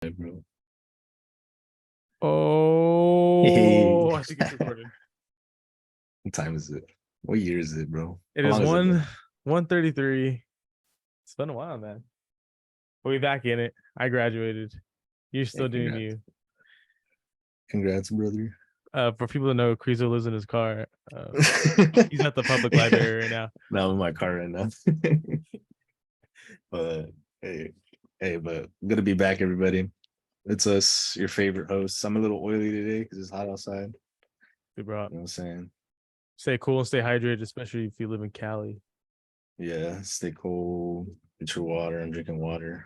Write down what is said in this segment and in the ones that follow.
Hey, bro. Hey, Oh, I think it's recorded. what time is it? What year is it, bro? It How is long has it been? 1:33. It's been a while, man. But we back in it. I graduated. You're Yeah, still doing congrats. you. Congrats, brother. For people that know, Krizo lives in his car. He's at the public library right now. Now I'm in my car right now. But hey, but good to be back, everybody. It's us, your favorite hosts. I'm a little oily today because it's hot outside. We brought You know what I'm saying? stay cool and stay hydrated, especially if you live in Cali. Yeah, stay cold, get your water. I'm drinking water.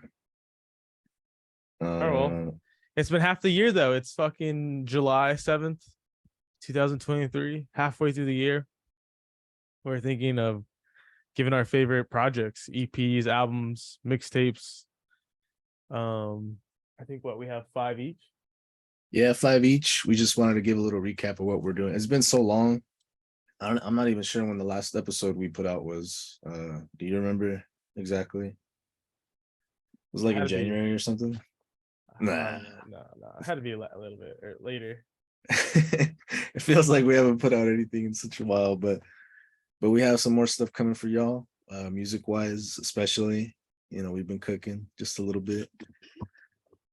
All right, well, Uh, it's been half the year though. It's fucking July 7th, 2023. Halfway through the year. We're thinking of giving our favorite projects, EPs, albums, mixtapes. Um, I think what we have five each. yeah, five each. We just wanted to give a little recap of what we're doing. It's been so long. I'm not even sure when the last episode we put out was. Do you remember exactly? It was like in Had to be January or something. Nah. no. It had to be a little bit later. It feels like we haven't put out anything in such a while, but we have some more stuff coming for y'all, music wise, especially. You know, we've been cooking just a little bit.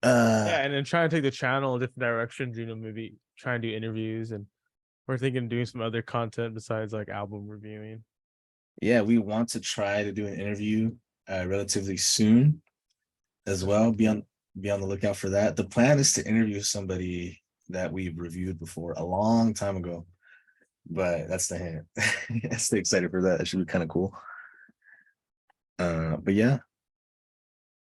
Yeah, and then trying to take the channel in different directions. Maybe try and do interviews, and we're thinking of doing some other content besides like album reviewing. Yeah, we want to try to do an interview relatively soon as That's well. pretty cool. Be on the lookout for that. The plan is to interview somebody that we've reviewed before a long time ago, but that's the hint. Stay excited for that. That should be kind of cool. But yeah,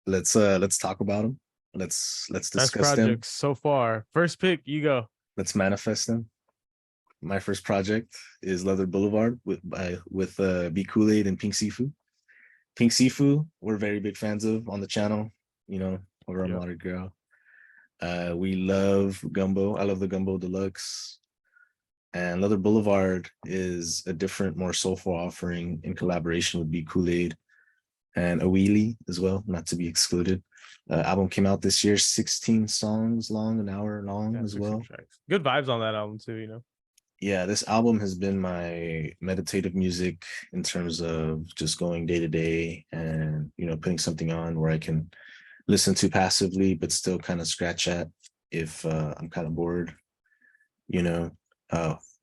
let's talk about them. Let's Best discuss them. projects so far. First pick, you go. Let's manifest them. My first project is Leather Boulevard with B Kool Aid and Pink Sifu. Pink Sifu, we're very big fans of on the channel. You know, over on Yep. Water Girl. We love Gumbo. I love the Gumbo Deluxe. And Leather Boulevard is a different, more soulful offering in collaboration with B Kool Aid and Awili as well, not to be excluded. Album came out this year, 16 songs long, an hour long Yeah, as 16 well. tracks. Good vibes on that album too. Yeah, this album has been my meditative music in terms of just going day to day and, you know, putting something on where I can listen to passively, but still kind of scratch at if I'm kind of bored, you know.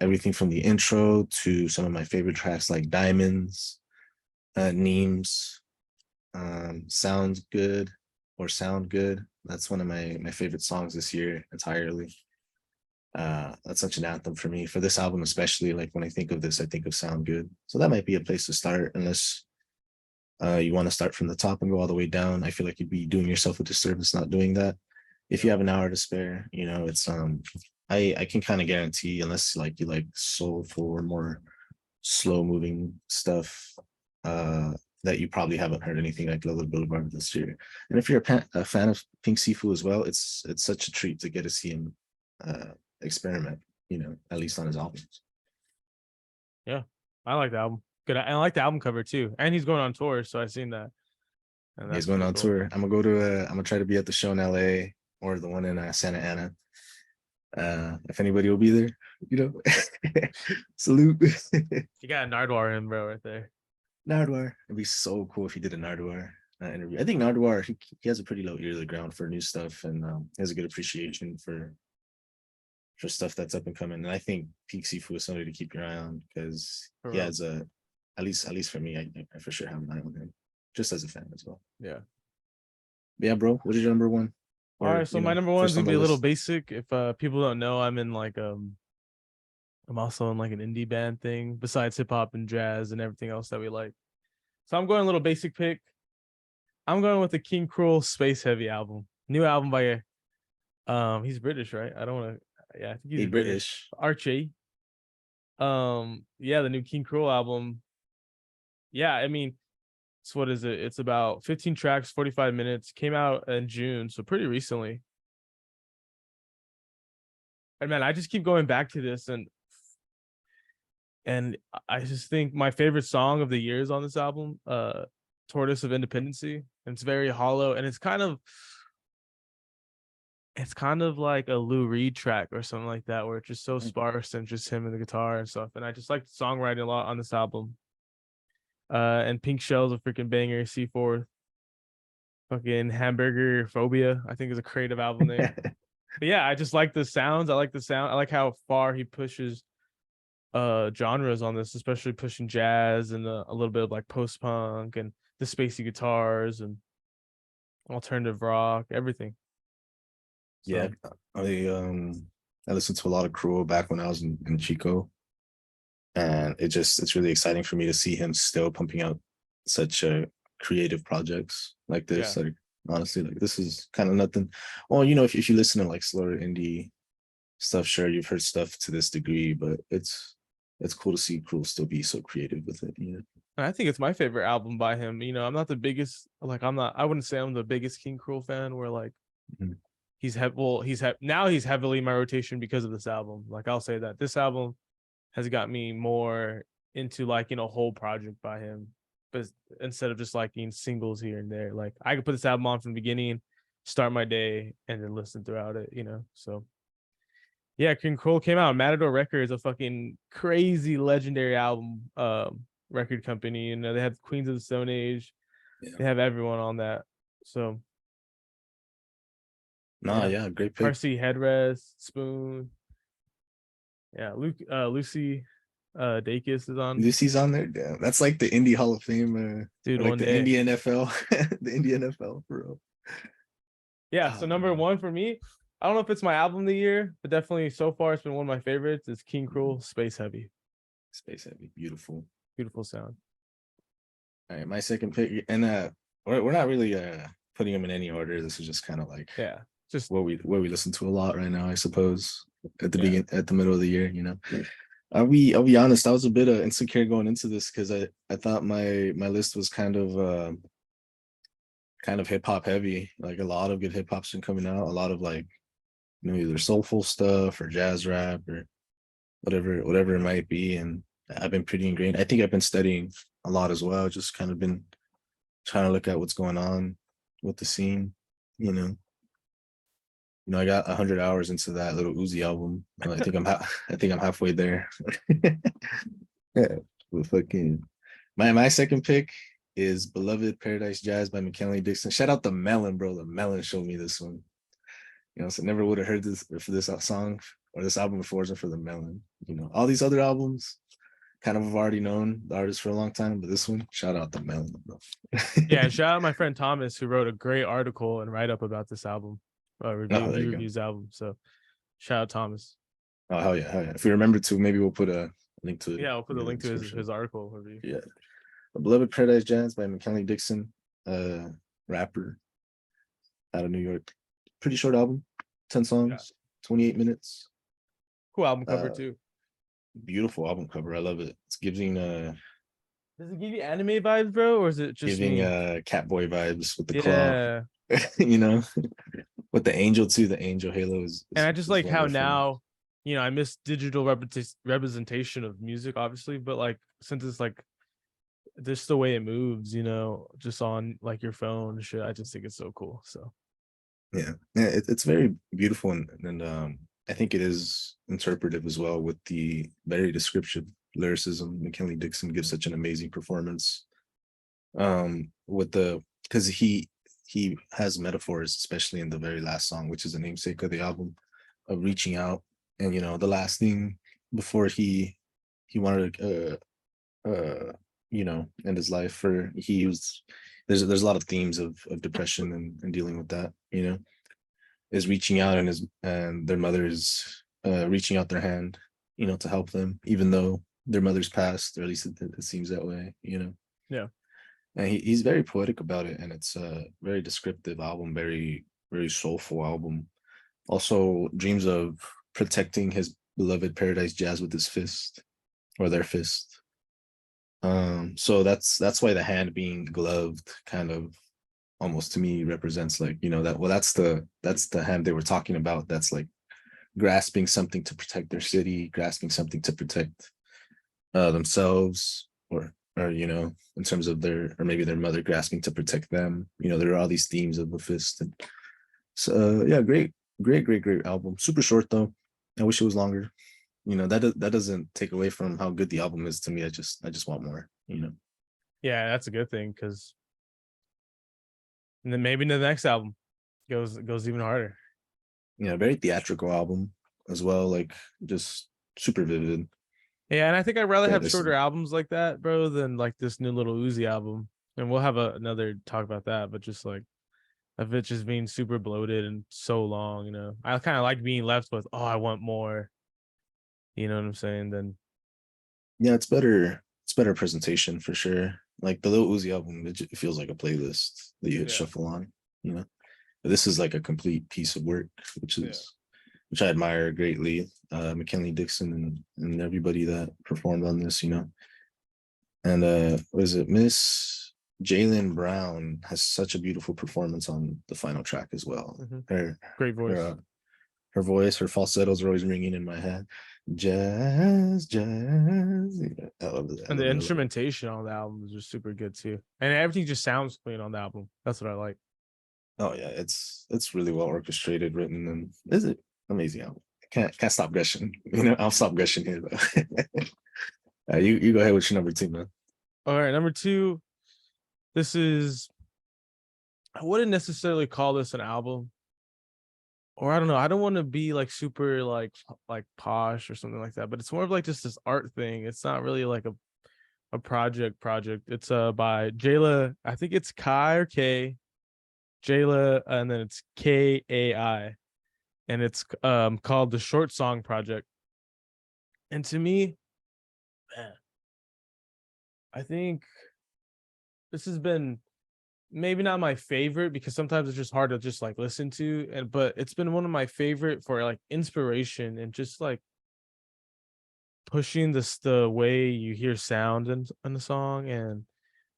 Everything from the intro to some of my favorite tracks like Diamonds, Neems, Sounds Good or Sound Good. That's one of my favorite songs this year entirely. That's such an anthem for me for this album, especially. Like when I think of this, I think of Sound Good. So that might be a place to start, unless you want to start from the top and go all the way down. I feel like you'd be doing yourself a disservice not doing that. If you Yep. have an hour to spare, you know, it's I can kind of guarantee, unless like you like soulful or more slow moving stuff, uh that you probably haven't heard anything like Lily Boulevard this year. And if you're a fan of Pink Sifu as well, it's such a treat to get to see him experiment, you know, at least on his albums. Yeah. I like the album. Good. I like the album cover too. And he's going on tour, so I've seen that. And He's that's going pretty on cool. tour. I'm gonna try to be at the show in LA or the one in Santa Ana. If anybody will be there, you know. Salute. You got a Nardwar in, bro, right there. Nardwar. It'd be so cool if he did a Nardwar interview. I think Nardwar, he has a pretty low ear to the ground for new stuff, and he has a good appreciation for stuff that's up and coming. And I think Peak Sifu is somebody to keep your eye on because For he real. has a, at least for me, I for sure have an eye on him, just as a fan as well. Yeah. But yeah, bro, what is your number one, All or right. So my number one is first gonna on be the a little list? basic. If people don't know, I'm also in like an indie band thing besides hip hop and jazz and everything else that we like. So I'm going a little basic pick. I'm going with the King Cruel Space Heavy album. New album by he's British, right? I don't want to yeah, I think Hey, he's British. British. Archie. Yeah, the new King Cruel album. Yeah, I mean, it's what is it? It's about 15 tracks, 45 minutes. Came out in June, so pretty recently. And man, I just keep going back to this and I just think my favorite song of the year is on this album, Tortoise of Independency. And it's very hollow and it's kind of it's kind of like a Lou Reed track or something like that, where it's just so Mm. sparse and just him and the guitar and stuff. And I just like the songwriting a lot on this album. And Pink Shell's a freaking banger. C4, fucking Hamburger Phobia, I think is a creative album name. But yeah, I just like the sounds. I like the sound. I like how far he pushes genres on this, especially pushing jazz and a little bit of like post punk and the spacey guitars and alternative rock, everything. Yeah, So I listened to a lot of Cruel back when I was in Chico, and it's really exciting for me to see him still pumping out such creative projects like yeah, this. Like honestly, like this is kind of nothing. Well, if you listen to like slower indie stuff, sure you've heard stuff to this degree, but it's cool to see Cruel still be so creative with it. and I think it's my favorite album by him. I'm not the biggest, like I wouldn't say I'm the biggest King Cruel fan. Where like Mhm. now he's heavily in my rotation because of this album. Like I'll say that this album has got me more into liking a whole project by him, but instead of just liking singles here and there. Like I could put this album on from the beginning, start my day, and then listen throughout it. So yeah, King Cole came out. Matador Records, a fucking crazy legendary album record company. They have Queens of the Stone Age. Yeah. They have everyone on that. So Nah, yeah. yeah, great Car pick. Seat Headrest, Spoon. Yeah, Lucy Dacus is on. Lucy's on there. Damn, that's like the Indie Hall of Fame, Dude, or like one the day. Indie NFL, the Indie NFL for real. Yeah, so Oh number man, one for me, I don't know if it's my album of the year, but definitely so far it's been one of my favorites. It's King Cruel, Space Heavy. Space Heavy, beautiful. Beautiful sound. All right, my second pick, and we're not really putting them in any order. This is just kind of like Yeah. Just what we listen to a lot right now, I suppose. yeah. At the middle of the year. I'll be honest, I was a bit insecure going into this because I thought my list was kind of hip hop heavy. Like a lot of good hip hop's been coming out, a lot of like either soulful stuff or jazz rap or whatever it might be. And I've been pretty ingrained. I think I've been studying a lot as well. Just kind of been trying to look at what's going on with the scene. You know, I got 100 hours into that little Uzi album. I think I'm halfway there. Yeah, but fucking my second pick is Beloved Paradise Jazz by McKinley Dixon. Shout out the Melon, bro. The Melon showed me this one. So never would have heard this for this song or this album before it wasn't for the Melon. All these other albums kind of have already known the artist for a long time, but this one, shout out the Melon, bro. Yeah, and shout out my friend Thomas who wrote a great article and write up about this album. Oh, there He you go. reviews album. So shout out Thomas. Oh, hell yeah, hell yeah. If we remember to, maybe we'll put a link to it Yeah, I'll put in the the link to description. his article review. Yeah. Beloved Paradise Jazz by McKinley Dixon, rapper out of New York. Pretty short album, 10 Yeah. songs, 28 minutes. Cool album cover Uh, too. Beautiful album cover. I love it. It's Does it give you anime vibes, bro, or is it just giving me? Catboy vibes with the claw. Yeah. you know, with the angel too. The angel halo And I just is like how wonderful. now, I miss digital representation of music, obviously, but like since it's like just the way it moves, just on like your phone and shit, I just think it's so cool. So Yeah, it's very beautiful and I think it is interpretive as well with the very descriptive lyricism. McKinley Dixon gives such an amazing performance. With the because he has metaphors, especially in the very last song, which is the namesake of the album, of reaching out. And the last thing before he wanted to end his life, for he was there's a lot of themes of depression and dealing with that, is reaching out, and their mother's reaching out their hand, to help them, even though their mother's passed, or at least it seems that way. yeah. And he's very poetic about it, and it's a very descriptive album, very very soulful album. Also dreams of protecting his beloved Paradise Jazz with his fist, or their fist. So that's why the hand being gloved kind of almost to me represents, like, that's the hand they were talking about, that's like grasping something to protect their city, grasping something to protect themselves, or in terms of or maybe their mother grasping to protect them. There are all these themes of the fist. And so yeah, great great album. Super short though. I wish it was longer. That doesn't take away from how good the album is to me. I just want more. Yeah, that's a good thing because and then maybe the next album goes even harder. Very theatrical album as well. Like just super vivid. Yeah, and I think I'd rather Great have shorter listen. albums like that, bro, than like this new little Uzi album. And we'll have another talk about that, but just like of it just being super bloated and so long, I kind of like being left with, oh, I want more. You know what I'm saying? Then Yeah, it's better. It's better presentation for sure. Like the Lil Uzi album, it feels like a playlist that you hit yeah, shuffle on. You know, but this is like a complete piece of work, which yeah. is which I admire greatly. McKinley Dixon and everybody that performed on this. And what is it? Miss Jalen Brown has such a beautiful performance on the final track as well. Hmm. Her Great her voice. her voice, her falsettos are always ringing in my head. Jazz, jazz. Yeah, I love it. I And the love it. I love it. instrumentation on the album is just super good too. And everything just sounds clean on the album. That's what I like. Oh yeah, it's really well orchestrated, written, and is it amazing album. Can't stop gushing. I'll stop gushing here though. You go ahead with your number two, man. All right, number two. This is I wouldn't necessarily call this an album. Or I don't know. I don't want to be like super like posh or something like that, but it's more of like just this art thing. It's not really like a project. It's by Jayla, I think it's Kai or K. Jayla, and then it's Kai. And it's called the Short Song Project. And to me, man, I think this has been maybe not my favorite because sometimes it's just hard to just like listen to, but it's been one of my favorite for like inspiration and just like pushing the way you hear sound in the song, and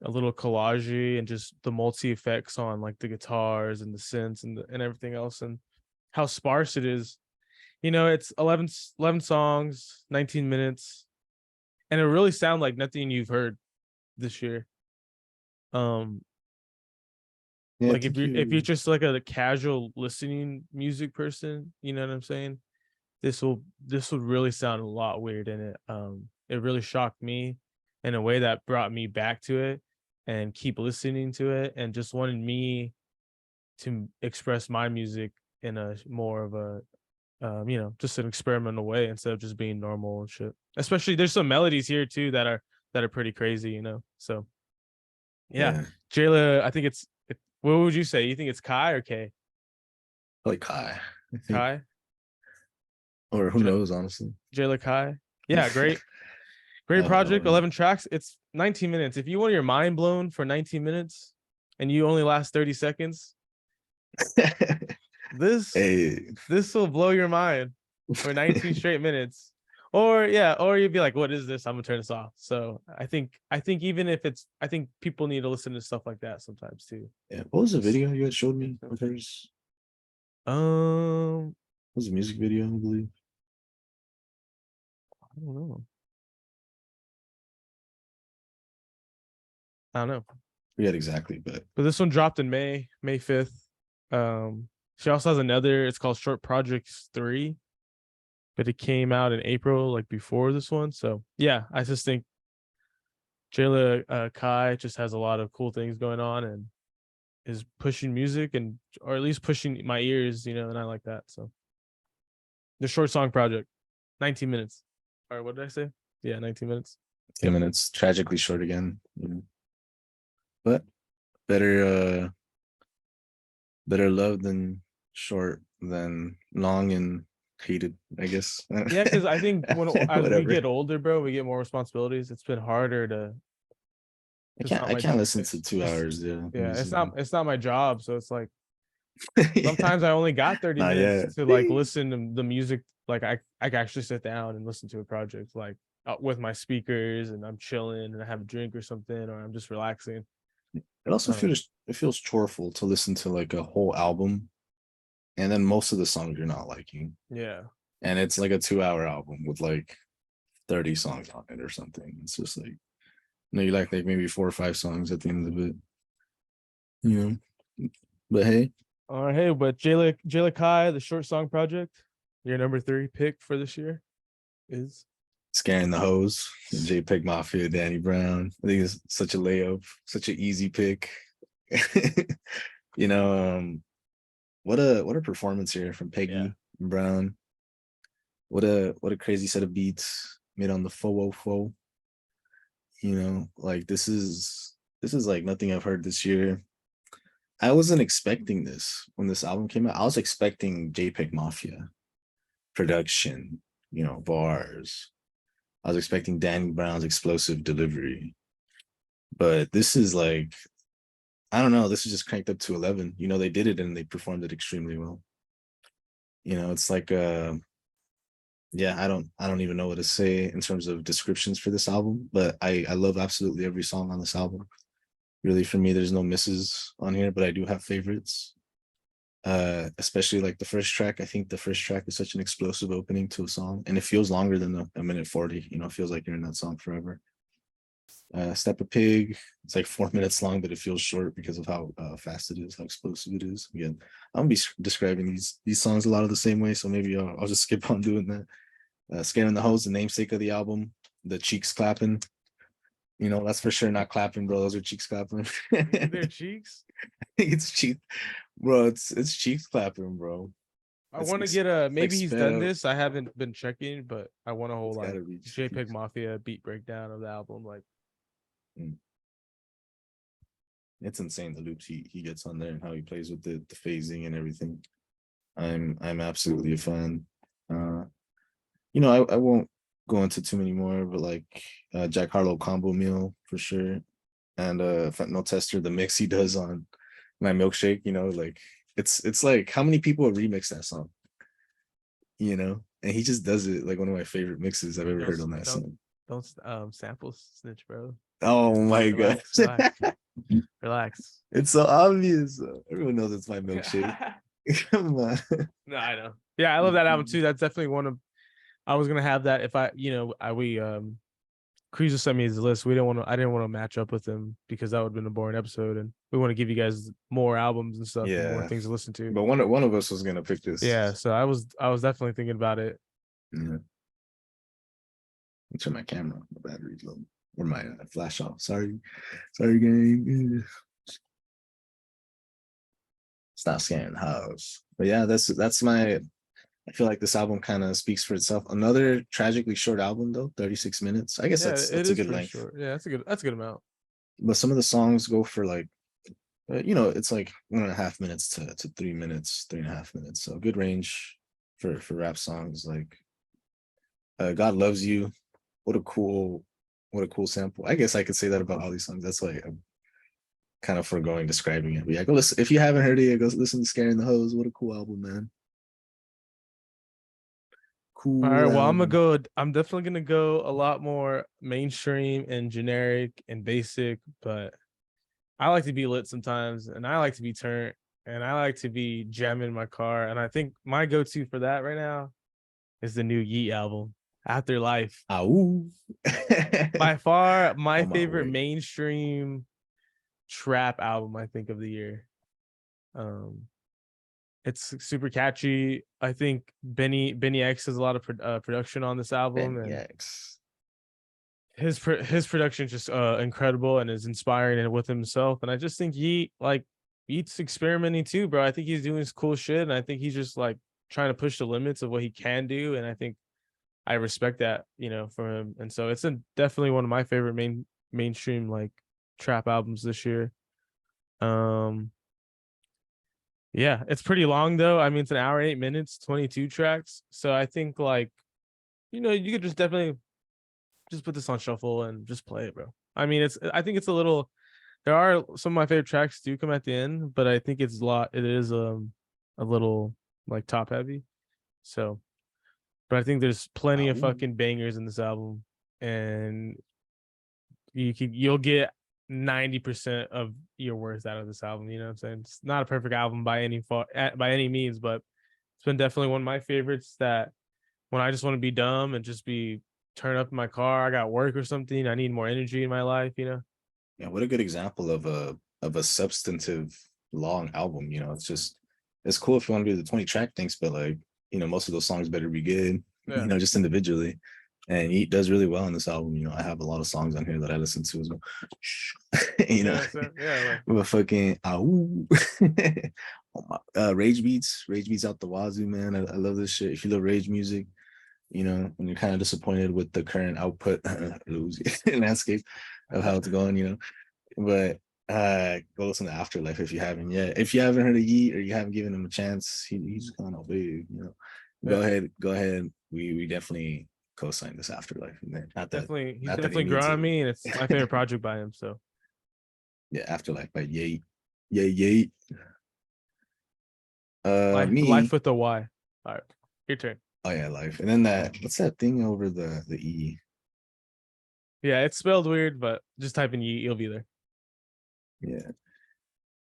a little collage and just the multi effects on like the guitars and the synths and everything else, and how sparse it is. It's 11 songs, 19 minutes, and it really sound like nothing you've heard this year. Um, Yeah, I like think if you're you. just like a casual listening music person, you know what I'm saying? This will really sound a lot weird in it. It really shocked me in a way that brought me back to it and keep listening to it and just wanted me to express my music in a more of a just an experimental way instead of just being normal and shit. Especially there's some melodies here too that are pretty crazy. So yeah, Yeah, Jayla, I think what would you say? You think it's Kai or K? like Kai, I think, Kai? or who knows, honestly. Jayla Kai? Yeah, great I don't project, know. 11 tracks. It's 19 minutes. If you want your mind blown for 19 minutes and you only last 30 seconds, this Hey, this will blow your mind for 19 straight minutes. Or you'd be like, what is this? I'm gonna turn this off. So I think even if I think people need to listen to stuff like that sometimes too. yeah. What was the Just video you had showed me of hers? um It was a music video, I believe. I don't know. I don't know. Forget exactly, but But this one dropped in May 5th. She also has another, it's called Short Projects 3, but it came out in April, like before this one. So yeah, I just think Jayla Kai just has a lot of cool things going on and is pushing music or at least pushing my ears, and I like that. So the Short Song Project, 19 minutes. All right, what did I say? Yeah, 19 minutes. 10 minutes, tragically short again. But better, better loved than short than long and hated, I guess. Yeah, because I think as we Whatever. get older, bro, we get more responsibilities. It's been harder to. I It's can't. not I my. can't listen to two It's hours. Yeah, yeah. It's not. easily. It's not my job. So it's like Yeah, sometimes I only got 30 not minutes yet. to like listen to the music. Like I can actually sit down and listen to a project like with my speakers and I'm chilling and I have a drink or something or I'm just relaxing. It also Um, feels choreful to listen to like a whole album, and then most of the songs you're not liking, yeah. and it's like a 2 hour album with like 30 songs on it or something. It's just like you like maybe 4 or 5 songs at the end of it, you know. But hey, All right, hey, but Jayla Kai, the short song project, your number 3 pick for this year is Scaring the Hoes, JPEG Mafia, Danny Brown. I think it's such a layup, such an easy pick. you know, what a performance here from Peggy Yeah. Brown. What a crazy set of beats made on the fo. Like this is like nothing I've heard this year. I wasn't expecting this when this album came out. I was expecting JPEG Mafia production, bars. I was expecting Danny Brown's explosive delivery. But this is like, I don't know, this is just cranked up to 11. They did it and they performed it extremely well. It's like yeah, I don't even know what to say in terms of descriptions for this album, but I love absolutely every song on this album. Really, for me, there's no misses on here, but I do have favorites. Especially like the first track. I think the first track is such an explosive opening to a song, and it feels longer than a minute 40. It feels like you're in that song forever. Step a Pig, it's like 4 minutes long, but it feels short because of how fast it is, how explosive it is. Again, I'm gonna be describing these songs a lot of the same way, so maybe I'll just skip on doing that. Scaring the Hoes, the namesake of the album, the cheeks clapping. That's for sure not clapping, bro. Those are cheeks clapping. their cheeks. It's cheek, bro. It's cheeks clapping, bro. I It's want like to get a like maybe he's sped done up. this. I haven't been checking, but I want a whole It's like gotta be JPEG cheeks. Mafia beat breakdown of the album. Like, Mm. It's insane the loops he gets on there and how he plays with the phasing and everything. I'm absolutely a fan. Uh, I won't go into too many more, but like Jack Harlow combo meal for sure, and Fentanyl Tester, the mix he does on My Milkshake. Like it's like how many people have remixed that song, and he just does it like one of my favorite mixes I've ever don't heard on that don't song. sample snitch, bro. Oh my god. Relax, relax, relax. It's so obvious. Everyone knows it's My Milkshake. Come on. No, I know. Yeah, I love that album too. That's definitely one of. I was gonna have that if we Cruiser sent me his list. I didn't want to match up with him because that would have been a boring episode, and we want to give you guys more albums and stuff and more Yeah, things to listen to. but one of us was gonna pick Yeah, this. so I was definitely thinking about it. Yeah. Turn my camera, my battery's low, or my flash off. Sorry, gang. It's not scaring the house, but yeah, that's my. I feel like this album kind of speaks for itself. Another tragically short album though, 36 minutes. I guess Yeah, that's it that's a is good pretty length. short. Yeah, that's a good amount. But some of the songs go for like, it's like 1.5 minutes to 3 minutes, 3.5 minutes. So good range for rap songs. Like God Loves You. What a cool sample. I guess I could say that about all these songs. That's why I'm kind of foregoing describing it. But yeah, go listen. If you haven't heard it, go listen to Scaring the Hose. What a cool album, man. All right, Cool well, album. I'm definitely gonna go a lot more mainstream and generic and basic, but I like to be lit sometimes, and I like to be turned, and I like to be jamming my car. And I think my go-to for that right now is the new Yeet album, Afterlife. Ow. By far, my On my favorite way. mainstream trap album, I think, of the year. Um, it's super catchy. I think Benny X has a lot of production on this album, Ben and X. his production is just incredible and is inspiring and with himself. And I just think Yeet's experimenting too, bro. I think he's doing cool shit, and I think he's just like trying to push the limits of what he can do. And I think I respect that, from him. And so it's definitely one of my favorite mainstream like trap albums this year. Um, yeah, it's pretty long though. I mean, it's an hour, 8 minutes, 22 tracks. So I think like, you could just definitely just put this on shuffle and just play it, bro. I mean, I think it's a little. There are some of my favorite tracks do come at the end, but I think it's a lot. It is a little like top heavy. So, but I think there's plenty of Ow. fucking bangers in this album, and you'll get 90% of your worth out of this album. You know what I'm saying? It's not a perfect album by any means, but it's been definitely one of my favorites. That when I just want to be dumb and just be turn up in my car, I got work or something, I need more energy in my life. Yeah, what a good example of a substantive long album. It's just it's cool if you want to do the 20 track things, but like, most of those songs better be good, Yeah. just individually. And he does really well on this album. I have a lot of songs on here that I listen to as well. Yeah, like But fucking oh Rage Beats out the wazoo, man. I love this shit. If you love rage music, when you're kind of disappointed with the current output landscape of how it's going. But go listen to Afterlife if you haven't yet. If you haven't heard of Yeet or you haven't given him a chance, he's kind of big. Go ahead. We definitely co-sign this Afterlife. Not that definitely, he's not that he definitely needs grown on it. me, and it's my favorite project by him. So Yeah, Afterlife by Yeet. Yeet. life with the Y. All right, your turn. Oh yeah, Life. And then what's that thing over the E? Yeah, it's spelled weird, but just type in Yeet, you'll be there. Yeah.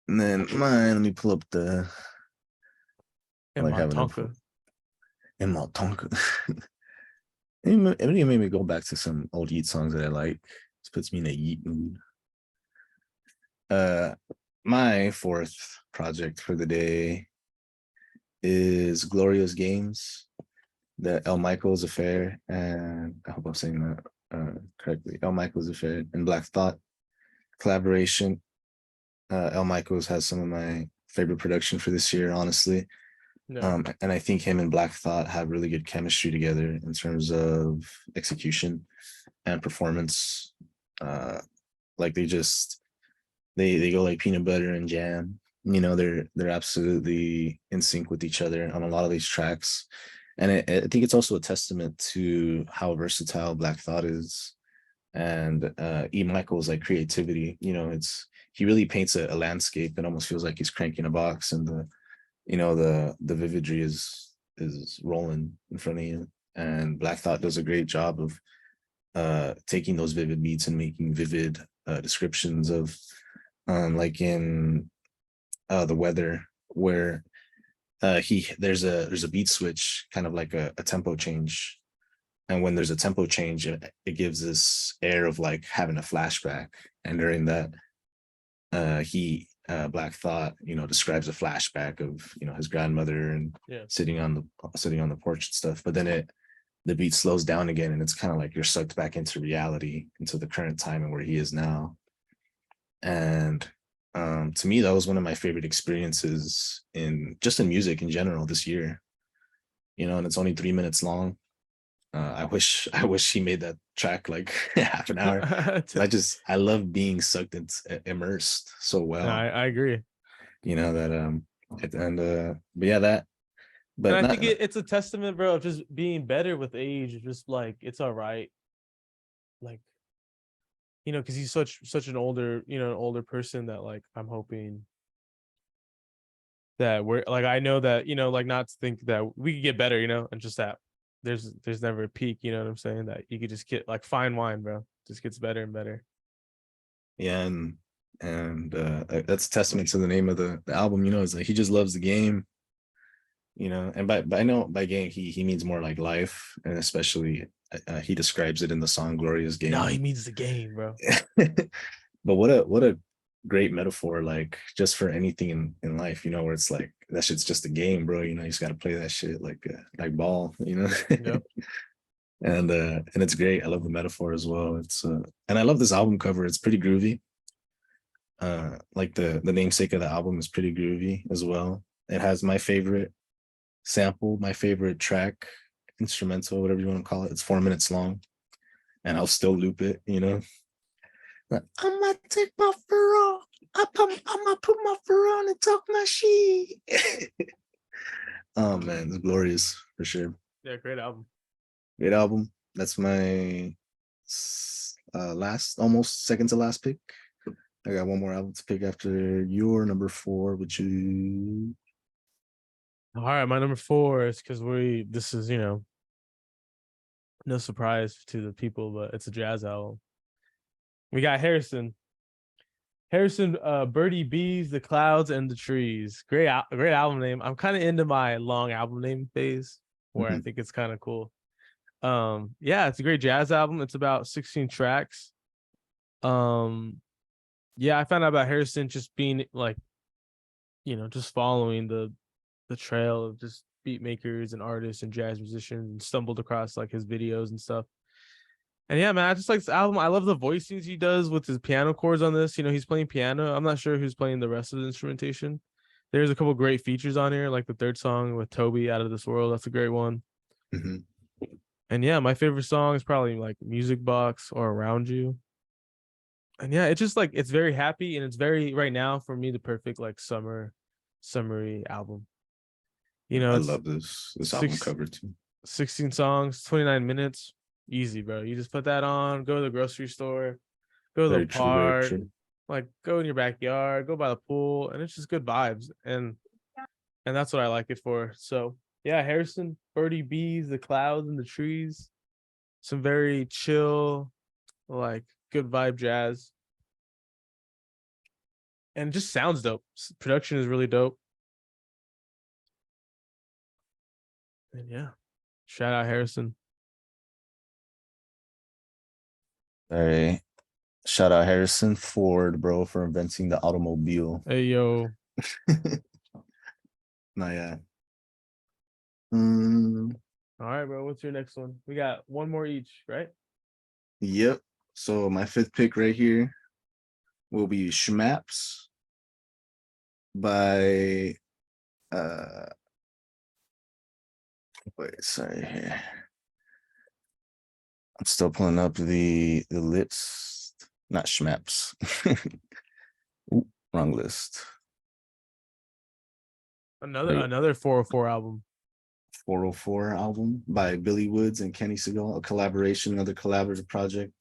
And then mine, let me pull up the I And like having them Tonka. in my Tonka. It made me go back to some old Yeet songs that I like. This puts me in a Yeet mood. My fourth project for the day is Glorious Games, the El Michaels Affair, and I hope I'm saying that correctly. El Michaels Affair and Black Thought collaboration. El Michaels has some of my favorite production for this year, honestly. No. And I think him and Black Thought have really good chemistry together in terms of execution and performance. Like they go like peanut butter and jam. They're absolutely in sync with each other on a lot of these tracks. And I think it's also a testament to how versatile Black Thought is, and E. Michael's like creativity. He really paints a landscape and almost feels like he's cranking a box, and the vividry is rolling in front of you. And Black Thought does a great job of taking those vivid beats and making vivid descriptions of like in The Weather, where there's a beat switch, kind of like a tempo change. And when there's a tempo change, it gives this air of like having a flashback. And during that, Black Thought, describes a flashback of his grandmother and sitting on the porch and stuff. But then the beat slows down again, and it's kind of like you're sucked back into reality, into the current time and where he is now. And to me, that was one of my favorite experiences in music in general this year. And it's only 3 minutes long. I wish he made that track like half an hour. I love being sucked and immersed so well. No, I agree. That but yeah, that. But and I think it's a testament, bro, of just being better with age. Just like it's all right, like because he's such an older person that like I'm hoping that we're like I know that like not to think that we could get better, and just that there's never a peak, you know what I'm saying? That you could just get like fine wine, bro. Just gets better and better. Yeah, and that's a testament to the name of the album. It's like he just loves the game. And I know by game he means more like life, and especially he describes it in the song "Glorious Game." No, he means the game, bro. But what a great metaphor, like just for anything in life, where it's like that shit's just a game, bro. You just got to play that shit like ball, Yep. And it's great. I love the metaphor as well. It's and I love this album cover. It's pretty groovy. Like the namesake of the album is pretty groovy as well. It has my favorite sample, my favorite track, instrumental, whatever you want to call it. It's 4 minutes long, and I'll still loop it. Like, I'm gonna take my fur off. I'm gonna put my fur on and talk my shit. Oh man, it's glorious for sure. Yeah, great album. Great album. That's my last, almost second to last pick. I got one more album to pick after your number 4, which is All right, my number 4 is because this is no surprise to the people, but it's a jazz album. We got Harrison, Birdie Bees, The Clouds, and the Trees. Great album name. I'm kind of into my long album name phase where I think it's kind of cool. Yeah, it's a great jazz album. It's about 16 tracks. Yeah, I found out about Harrison just being like, just following the the trail of just beat makers and artists and jazz musicians, and stumbled across like his videos and stuff. And yeah, man, I just like this album. I love the voicings he does with his piano chords on this. You know, he's playing piano. I'm not sure who's playing the rest of the instrumentation. There's a couple great features on here, like the third song with Toby, Out of This World. That's a great one. Mhm. And yeah, my favorite song is probably like Music Box or Around You. And yeah, it's just like it's very happy and it's very right now for me the perfect like summery album. You know, I it's love this album six, cover too. 16 songs, 29 minutes. Easy, bro. You just put that on, go to the grocery store, go to the Very true, very park, true. like go in your backyard, go by the pool, and it's just good vibes. And that's what I like it for. So yeah, Harrison, Birdie Bees, the clouds and the trees, some very chill, like good vibe jazz. And it just sounds dope. Production is really dope. And yeah, shout out Harrison. All right. Shout out Harrison Ford, bro, for inventing the automobile. Hey yo. No, yeah. Mm, All right, bro. What's your next one? We got one more each, right? yep. So my fifth pick right here will be Schmaps by wait, sorry here. I'm still pulling up the list. Not Schmaps. Ooh, wrong list. Another 404 album. 404 album by Billy Woods and Kenny Segal, a collaboration, another collaborative project.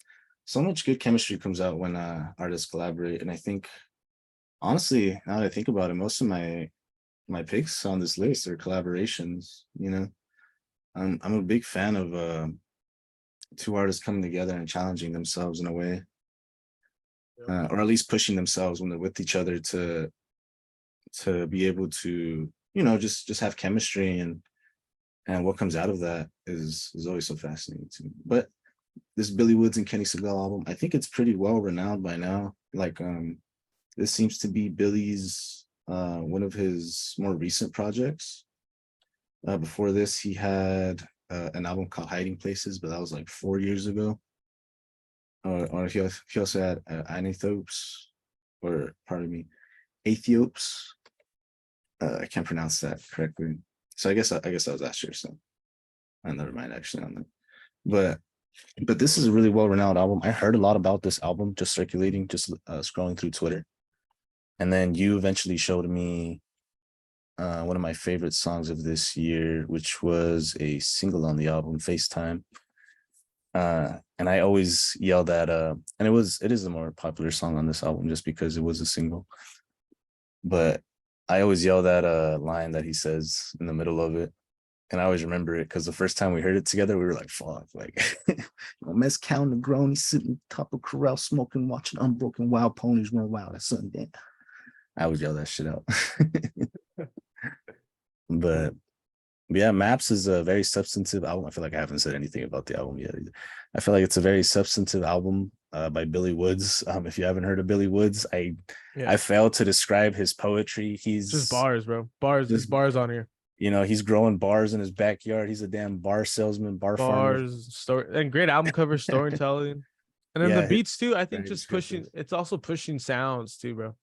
So much good chemistry comes out when artists collaborate. And I think honestly, now that I think about it, most of my picks on this list are collaborations, you know. I'm a big fan of two artists coming together and challenging themselves in a way. Or at least pushing themselves when they're with each other to be able to, you know, just have chemistry and what comes out of that is always so fascinating to me. But this Billy Woods and Kenny Segal album, I think it's pretty well renowned by now. Like this seems to be Billy's one of his more recent projects. Before this, he had an album called Hiding Places, but that was like 4 years ago. Or he also had Anethopes, or pardon me, Aethiopes. I can't pronounce that correctly. So I guess that was last year. So never mind actually on that. But this is a really well-renowned album. I heard a lot about this album just circulating, just scrolling through Twitter. And then you eventually showed me one of my favorite songs of this year, which was a single on the album, FaceTime. And I always yell that and it is a more popular song on this album just because it was a single. But I always yell that line that he says in the middle of it. And I always remember it because the first time we heard it together, we were like, fuck, like, Mezcal Negroni sitting top of corral, smoking, watching Unbroken Wild Ponies run wild. That's something that I always yell that shit out. But yeah, Maps is a very substantive album. I feel like I haven't said anything about the album yet. I feel like it's a very substantive album by Billy Woods. If you haven't heard of Billy Woods, I failed to describe his poetry. He's just bars, bro. Bars, just bars on here. You know, he's growing bars in his backyard. He's a damn bar salesman, bar farmer. Story, and great album cover storytelling. And then the beats too, I think just pushing, it's also pushing sounds too, bro.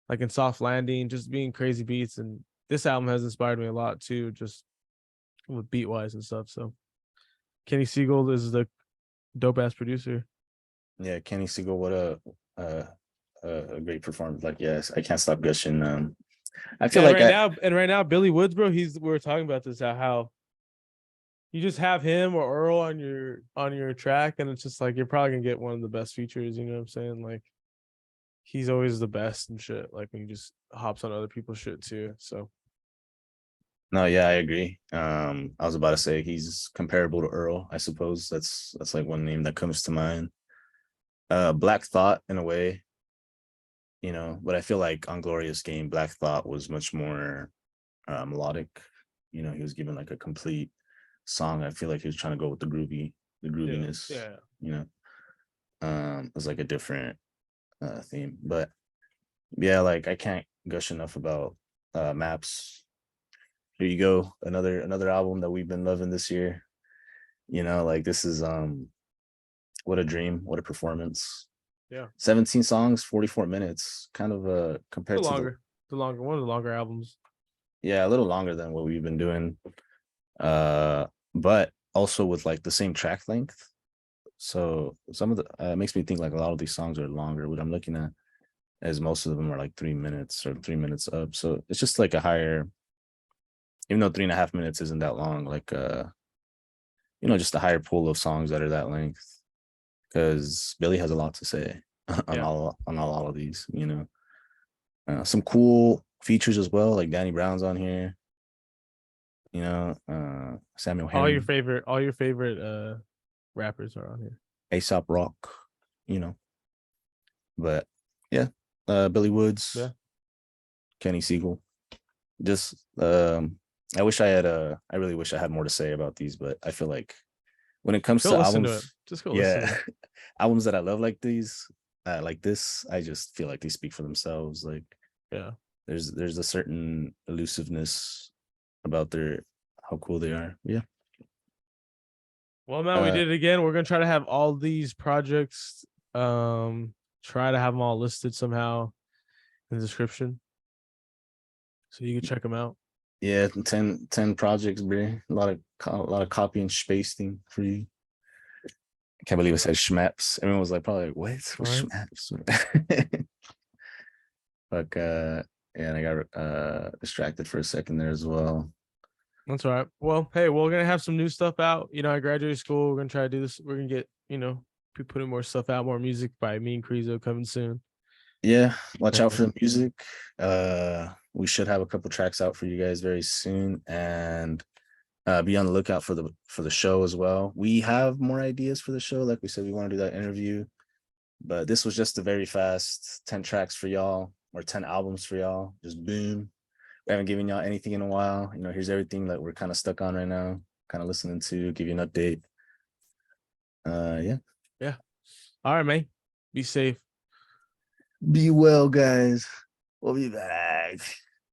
Like in Soft Landing, just being crazy beats. And this album has inspired me a lot too, just with beat wise and stuff. So Kenny Segal is the dope ass producer. Yeah, Kenny Segal, what a great performance. Like, yes, I can't stop gushing. I feel like right now, Billy Woods, bro, we were talking about this, how you just have him or Earl on your track, and it's just like you're probably gonna get one of the best features, you know what I'm saying? Like he's always the best and shit, like when he just hops on other people's shit too. So no, yeah, I agree. I was about to say he's comparable to Earl, I suppose. That's like one name that comes to mind. Black Thought in a way. You know, but I feel like on Glorious Game, Black Thought was much more melodic. You know, he was given like a complete song. I feel like he was trying to go with the grooviness. Yeah. You know, it was like a different theme. But yeah, like I can't gush enough about Maps. here you go, another album that we've been loving this year. Like this is what a dream, what a performance. Yeah. 17 songs, 44 minutes, kind of compared to One of the longer albums. a little longer than what we've been doing. But also with like the same track length. So some of the it makes me think like a lot of these songs are longer. What I'm looking at as most of them are like 3 minutes or 3 minutes up. So it's just like a higher, even though 3.5 minutes isn't that long, like just a higher pool of songs that are that length. Because Billy has a lot to say on Yeah. all of these, some cool features as well, like Danny Brown's on here, Samuel All your Henry, favorite rappers are on here. Aesop Rock, but yeah, Billy Woods, Yeah. Kenny Siegel. Just I really wish I had more to say about these, but I feel like when it comes Go to listen to it. albums, Just go listen to yeah, it. albums that I love like these, like this, I just feel like they speak for themselves. Like Yeah. there's a certain elusiveness about how cool they are. Yeah. Well, man, we did it again. We're gonna try to have all these projects. Try to have them all listed somehow in the description, so you can check them out. Yeah, 10 projects, bro. A lot of copy and pasting for you. I can't believe it said Schmaps. Everyone was like, probably like, what? What's Right. Schmaps? But yeah, and I got distracted for a second there as well. That's all right. Well, hey, we're gonna have some new stuff out. I graduated school. We're gonna try to do this. We're gonna get, be putting more stuff out, more music by me and Creezo coming soon. Yeah, watch out for the music. We should have a couple tracks out for you guys very soon, and be on the lookout for the show as well. We have more ideas for the show. Like we said, we want to do that interview, but this was just a very fast 10 tracks for y'all, or 10 albums for y'all. Just boom. We haven't given y'all anything in a while. Here's everything that we're kind of stuck on right now, kind of listening to, give you an update. Yeah. All right, man. Be safe. Be well, guys. We'll be back.